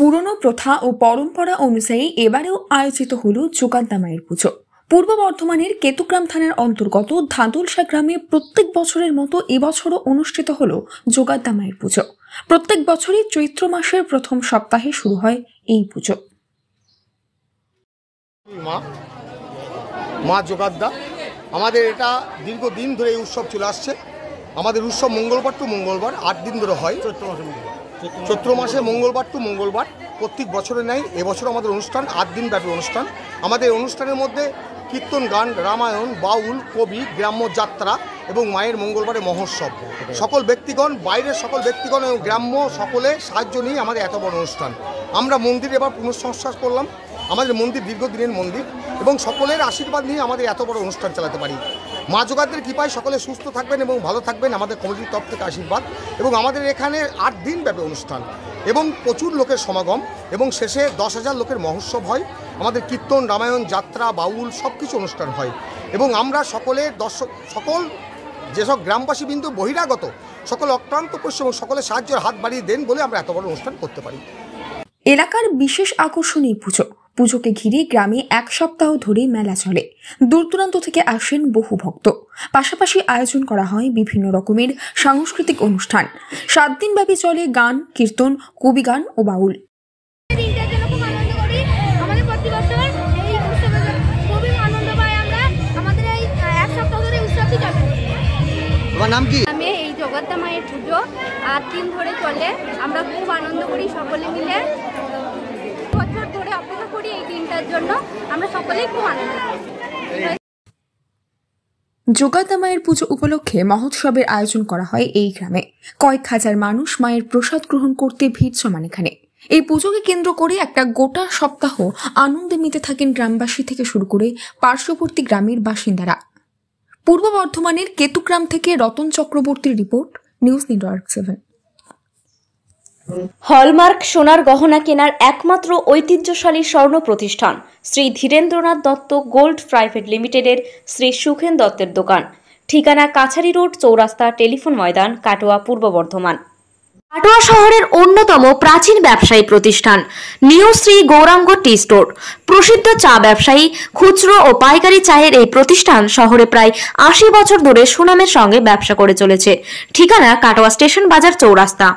পুরনো প্রথা ও পরম্পরা অনুযায়ী এবারেও আয়োজিত হল যোগাদ্দা মায়ের পুজো। পূর্ব বর্ধমানের কেতুগ্রাম থানার অন্তর্গত ধাদলসা গ্রামে প্রত্যেক বছরের মতো এবছরও অনুষ্ঠিত হল যোগাদ্দা মায়ের পুজো। প্রত্যেক বছরই চৈত্র মাসের প্রথম সপ্তাহে শুরু হয় এই পুজো। মা যোগাদ্দা আমাদের এটা দীর্ঘদিন ধরে এই উৎসব চলে আসছে। আমাদের উৎসব মঙ্গলবার টু মঙ্গলবার 8 দিন ধরে হয়। চৈত্র মাসে মঙ্গলবার টু মঙ্গলবার প্রত্যেক বছরে নেই। এবছর আমাদের অনুষ্ঠান 8 দিন ব্যাপী অনুষ্ঠান। আমাদের অনুষ্ঠানের মধ্যে কীর্তন গান, রামায়ণ, বাউল, কবি, গ্রাম্য যাত্রা এবং মায়ের মঙ্গলবারে মহোৎসব। সকল ব্যক্তিগণ, বাইরের সকল ব্যক্তিগণ এবং গ্রাম্য সকলে সাহায্য নিয়ে আমাদের এত বড় অনুষ্ঠান। আমরা মন্দির এবার পুনঃসংস্কার করলাম। আমাদের মন্দির দীর্ঘদিনের মন্দির এবং সকলের আশীর্বাদ নিয়ে আমাদের এত বড় অনুষ্ঠান চালাতে পারি। মা যোগাদ্দার কৃপায় সকলে সুস্থ থাকবেন এবং ভালো থাকবেন, আমাদের কমিটির তরফ থেকে আশীর্বাদ। এবং আমাদের এখানে 8 দিন ব্যাপী অনুষ্ঠান এবং প্রচুর লোকের সমাগম এবং শেষে 10,000 লোকের মহোৎসব হয়। আমাদের কীর্তন, রামায়ণ, যাত্রা, বাউল সব কিছু অনুষ্ঠান হয় এবং আমরা সকলের সকল যেসব গ্রামবাসী বিন্দু বহিরাগত সকল অক্লান্ত পরিশ্রম এবং সকলের সাহায্যের হাত বাড়িয়ে দেন বলে আমরা এত বড় অনুষ্ঠান করতে পারি। এলাকার বিশেষ আকর্ষণ এই পুজো। পুজোকে ঘিরে গ্রামে 1 সপ্তাহ ধরে মেলা চলে। দূর দূরান্ত থেকে আসেন বহু ভক্ত। পাশাপাশি আয়োজন করা হয় বিভিন্ন রকমের সাংস্কৃতিক অনুষ্ঠান। 7 দিন ব্যাপী চলে গান, কীর্তন, কবি গান ও বাউল। নাম কি? আমি এই যোগাদ্দা মায়ের পুজো 8 দিন ধরে চলে। আমরা খুব আনন্দ করি সকলে মিলে। বছর ধরে অপেক্ষা করি এই দিনটার জন্য। আমরা সকলেই খুব আনন্দ করি। যোগাদ্দা মায়ের পুজো উপলক্ষে মহোৎসবের আয়োজন করা হয় এই গ্রামে। কয়েক হাজার মানুষ মায়ের প্রসাদ গ্রহণ করতে ভিড় জমান এখানে। এই পুজোকে কেন্দ্র করে একটা গোটা সপ্তাহ আনন্দে মেতে থাকেন গ্রামবাসী থেকে শুরু করে পার্শ্ববর্তী গ্রামের বাসিন্দারা। পূর্ব বর্ধমানের কেতুগ্রাম থেকে রতন চক্রবর্তীর রিপোর্ট, নিউজ নেটওয়ার্ক 7। হলমার্ক সোনার গহনা কেনার একমাত্র ঐতিহ্যশালী স্বর্ণ প্রতিষ্ঠান শ্রী ধীরেন্দ্রনাথ দত্ত গোল্ড প্রাইভেট লিমিটেডের শ্রী সুখেন দত্তের দোকান। ঠিকানা কাছারি রোড, চৌরাস্তা, টেলিফোন ময়দান, কাটোয়া, পূর্ব বর্ধমান। কাটোয়া শহরের অন্যতম প্রাচীন ব্যবসায়ী প্রতিষ্ঠান new Shri Gauranga tea store. প্রসিদ্ধ চা ব্যবসায়ী, খুচরো ও পাইকারি চায়ের এই প্রতিষ্ঠান শহরে প্রায় 80 বছর ধরে সুনামের সঙ্গে ব্যবসা করে চলেছে। ঠিকানা কাটোয়া স্টেশন বাজার, চৌরাস্তা।